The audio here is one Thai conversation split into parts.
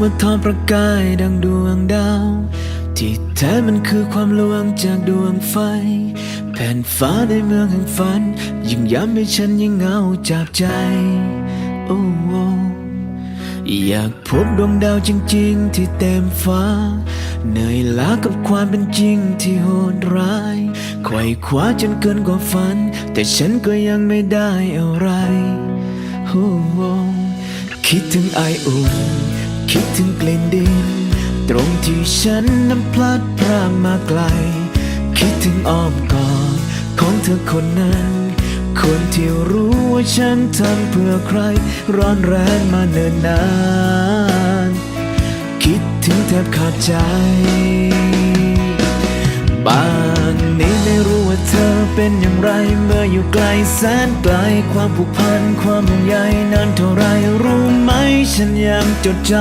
ว่าทอประกายดังดวงดาวที่แท้มันคือความลวงจากดวงไฟแผ่นฟ้าในเมืองแห่งฝันยิ่งย้ำให้ฉันยิ่งเหงาจากใจโอ้อยากพบดวงดาวจริงๆที่เต็มฟ้าเหนื่อยล้ากับความเป็นจริงที่โหดร้ายไขว่คว้าจนเกินกว่าฝันแต่ฉันก็ยังไม่ได้อะไรคิดถึงไออุ่นคิดถึงกลิ่นดินตรงที่ฉันนั้นพลัดพรากมาไกลคิดถึงอ้อมกอดของเธอคนนั้นคนที่รู้ว่าฉันทำเพื่อใครร้อนแรงมาเนิ่นนานคิดถึงแทบขาดใจบางนี้ไม่รู้ว่าเธอเป็นอย่างไรเมื่ออยู่ไกลแสนไกลความผูกพันความห่วงใยนานเท่าไรรู้ไหมฉันยังจดจ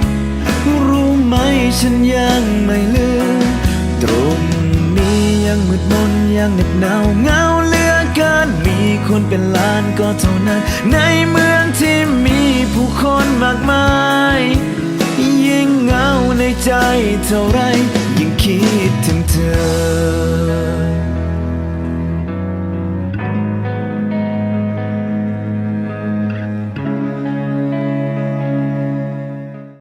ำรู้ไหมฉันยังไม่ลืมตรงนี้ยังมืดมนยังเหน็บหนาวเหงาเหลือเกินมีคนเป็นล้านก็เท่านั้นในเมืองที่มีผู้คนมากมายยิ่งเหงาในใจเท่าไรยิ่ง